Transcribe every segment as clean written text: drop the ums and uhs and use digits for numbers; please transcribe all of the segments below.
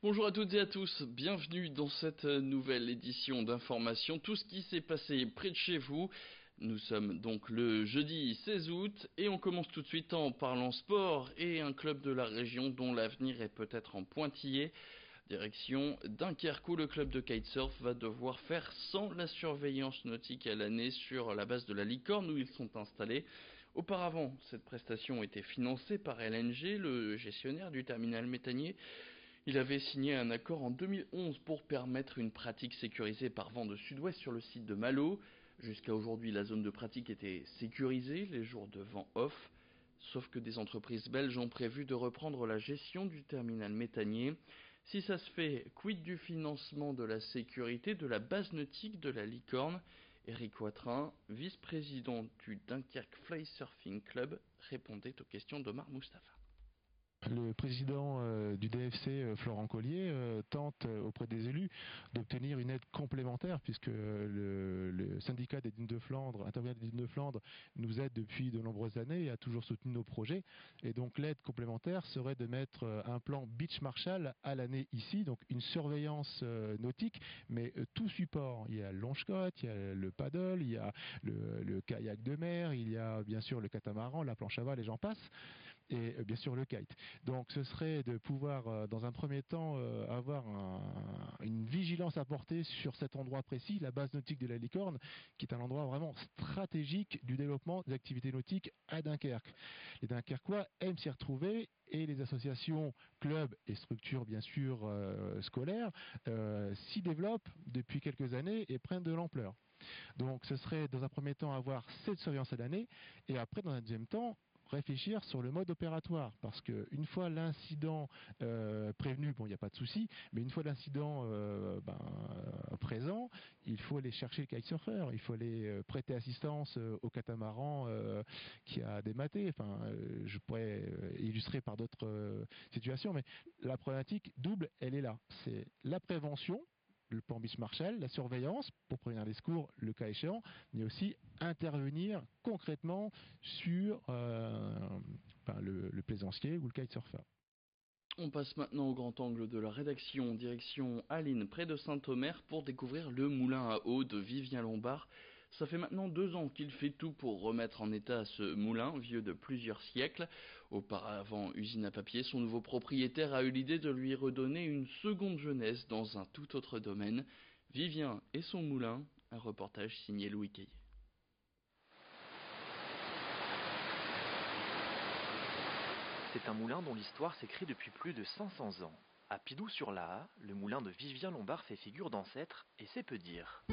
Bonjour à toutes et à tous, bienvenue dans cette nouvelle édition d'Information. Tout ce qui s'est passé près de chez vous. Nous sommes donc le jeudi 16 août et on commence tout de suite en parlant sport et un club de la région dont l'avenir est peut-être en pointillé. Direction Dunkerque où le club de kitesurf va devoir faire sans la surveillance nautique à l'année sur la base de la Licorne où ils sont installés. Auparavant, cette prestation était financée par LNG, le gestionnaire du terminal méthanier. Il avait signé un accord en 2011 pour permettre une pratique sécurisée par vent de sud-ouest sur le site de Malo. Jusqu'à aujourd'hui, la zone de pratique était sécurisée les jours de vent off. Sauf que des entreprises belges ont prévu de reprendre la gestion du terminal méthanier. Si ça se fait, quid du financement de la sécurité de la base nautique de la Licorne? Éric Watrin, vice-président du Dunkerque Fly Surfing Club, répondait aux questions d'Omar Mustafa. Le président du DFC, Florent Collier, tente auprès des élus d'obtenir une aide complémentaire puisque le syndicat des dunes de Flandre, intervenant des dunes de Flandre, nous aide depuis de nombreuses années et a toujours soutenu nos projets. Et donc l'aide complémentaire serait de mettre un plan Beach Marshall à l'année ici, donc une surveillance nautique, mais tout support. Il y a le longe-côte, il y a le paddle, il y a le kayak de mer, il y a bien sûr le catamaran, la planche à voile et j'en passe, et bien sûr le kite. Donc ce serait de pouvoir dans un premier temps avoir une vigilance à porter sur cet endroit précis, la base nautique de la Licorne, qui est un endroit vraiment stratégique du développement des activités nautiques à Dunkerque. Les Dunkerquois aiment s'y retrouver et les associations, clubs et structures bien sûr scolaires s'y développent depuis quelques années et prennent de l'ampleur. Donc ce serait dans un premier temps avoir cette surveillance à l'année et après dans un deuxième temps réfléchir sur le mode opératoire parce qu'une fois l'incident prévenu, bon il n'y a pas de souci, mais une fois l'incident présent, il faut aller chercher le kitesurfer, il faut aller prêter assistance au catamaran qui a dématé. Je pourrais illustrer par d'autres situations, mais la problématique double, elle est là. C'est la prévention, le plan Beach Marshall, la surveillance pour prévenir les secours, le cas échéant, mais aussi intervenir concrètement sur le plaisancier ou le kitesurfer. On passe maintenant au grand angle de la rédaction, direction Aline, près de Saint-Omer, pour découvrir le moulin à eau de Vivien Lombard. Ça fait maintenant 2 ans qu'il fait tout pour remettre en état ce moulin, vieux de plusieurs siècles. Auparavant usine à papier, son nouveau propriétaire a eu l'idée de lui redonner une seconde jeunesse dans un tout autre domaine. Vivien et son moulin, un reportage signé Louis Caillé. C'est un moulin dont l'histoire s'écrit depuis plus de 500 ans. À Pidou-sur-Laha, le moulin de Vivien Lombard fait figure d'ancêtre, et c'est peu dire.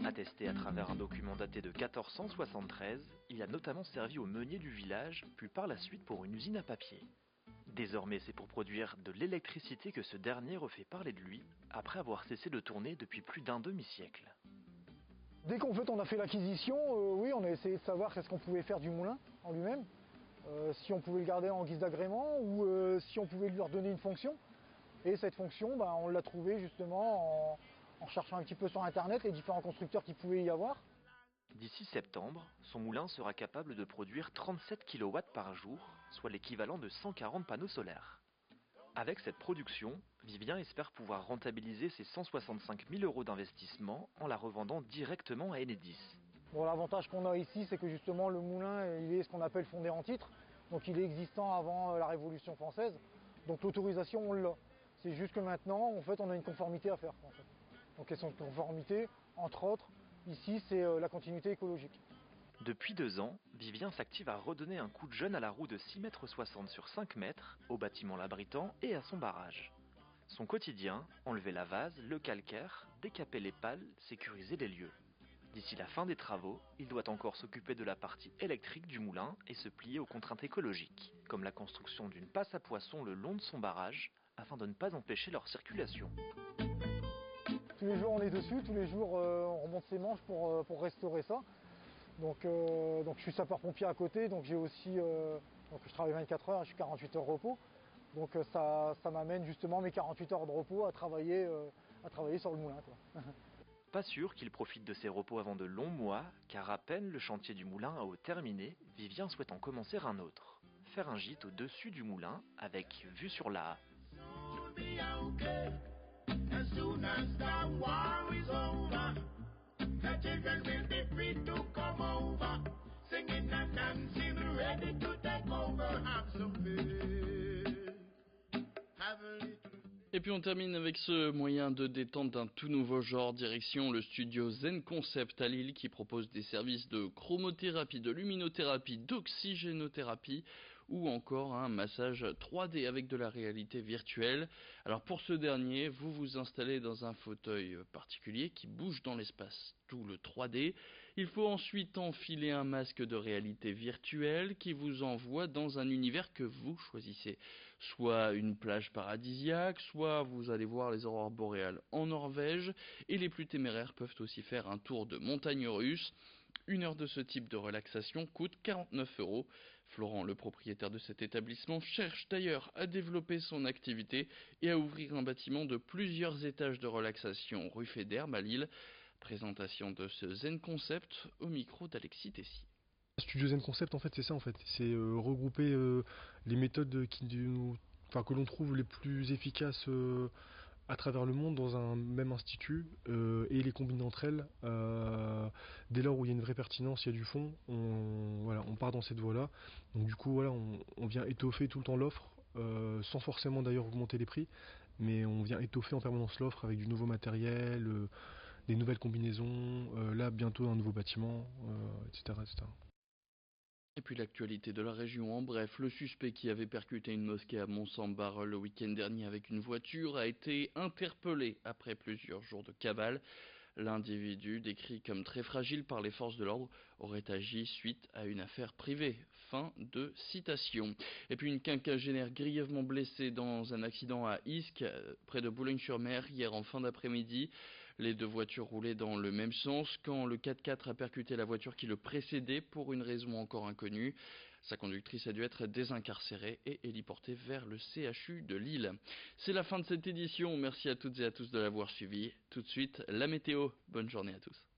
Attesté à travers un document daté de 1473, il a notamment servi au meunier du village, puis par la suite pour une usine à papier. Désormais, c'est pour produire de l'électricité que ce dernier refait parler de lui, après avoir cessé de tourner depuis plus d'un demi-siècle. Dès qu'en fait on a fait l'acquisition, oui, on a essayé de savoir qu'est-ce qu'on pouvait faire du moulin en lui-même, si on pouvait le garder en guise d'agrément ou si on pouvait lui redonner une fonction. Et cette fonction, on l'a trouvée justement en cherchant un petit peu sur internet les différents constructeurs qu'il pouvait y avoir. D'ici septembre, son moulin sera capable de produire 37 kW par jour, soit l'équivalent de 140 panneaux solaires. Avec cette production, Vivien espère pouvoir rentabiliser ses 165 000 € d'investissement en la revendant directement à Enedis. Bon, l'avantage qu'on a ici, c'est que justement le moulin, il est ce qu'on appelle fondé en titre. Donc il est existant avant la Révolution française. Donc l'autorisation, on l'a. C'est juste que maintenant, en fait, on a une conformité à faire. En fait. Donc elles sont de conformité, entre autres, ici, c'est la continuité écologique. Depuis 2 ans, Vivien s'active à redonner un coup de jeune à la roue de 6,60 m sur 5 mètres, au bâtiment l'abritant et à son barrage. Son quotidien, enlever la vase, le calcaire, décaper les pales, sécuriser les lieux. D'ici la fin des travaux, il doit encore s'occuper de la partie électrique du moulin et se plier aux contraintes écologiques, comme la construction d'une passe à poissons le long de son barrage, afin de ne pas empêcher leur circulation. Tous les jours on est dessus, tous les jours on remonte ses manches pour restaurer ça. Donc je suis sapeur-pompier à côté, donc j'ai aussi donc je travaille 24 heures, je suis 48 heures repos. Donc ça m'amène justement mes 48 heures de repos à travailler sur le moulin, quoi. Pas sûr qu'il profite de ses repos avant de longs mois, car à peine le chantier du moulin à eau terminé, Vivien souhaite en commencer un autre. Faire un gîte au-dessus du moulin, avec vue sur la Et puis on termine avec ce moyen de détente d'un tout nouveau genre, direction le studio Zen Concept à Lille qui propose des services de chromothérapie, de luminothérapie, d'oxygénothérapie ou encore un massage 3D avec de la réalité virtuelle. Alors pour ce dernier, vous vous installez dans un fauteuil particulier qui bouge dans l'espace, tout le 3D. Il faut ensuite enfiler un masque de réalité virtuelle qui vous envoie dans un univers que vous choisissez. Soit une plage paradisiaque, soit vous allez voir les aurores boréales en Norvège, et les plus téméraires peuvent aussi faire un tour de montagne russe. Une heure de ce type de relaxation coûte 49 €. Florent, le propriétaire de cet établissement, cherche d'ailleurs à développer son activité et à ouvrir un bâtiment de plusieurs étages de relaxation rue Fédère à Lille. Présentation de ce Zen Concept au micro d'Alexis Tessier. Studio Zen Concept, en fait, c'est ça, en fait. C'est regrouper les méthodes que l'on trouve les plus efficaces à travers le monde dans un même institut et les combiner entre elles. Dès lors où il y a une vraie pertinence, il y a du fond, on part dans cette voie-là. Donc du coup, on vient étoffer tout le temps l'offre, sans forcément d'ailleurs augmenter les prix, mais on vient étoffer en permanence l'offre avec du nouveau matériel, des nouvelles combinaisons, là bientôt un nouveau bâtiment, etc., etc. Et puis l'actualité de la région en bref, le suspect qui avait percuté une mosquée à Mont-Saint-Barre le week-end dernier avec une voiture a été interpellé après plusieurs jours de cavale. L'individu, décrit comme très fragile par les forces de l'ordre, aurait agi suite à une affaire privée. Fin de citation. Et puis une quinquagénaire grièvement blessée dans un accident à Isques, près de Boulogne-sur-Mer, hier en fin d'après-midi. Les deux voitures roulaient dans le même sens quand le 4x4 a percuté la voiture qui le précédait pour une raison encore inconnue. Sa conductrice a dû être désincarcérée et héliportée vers le CHU de Lille. C'est la fin de cette édition. Merci à toutes et à tous de l'avoir suivi. Tout de suite, la météo. Bonne journée à tous.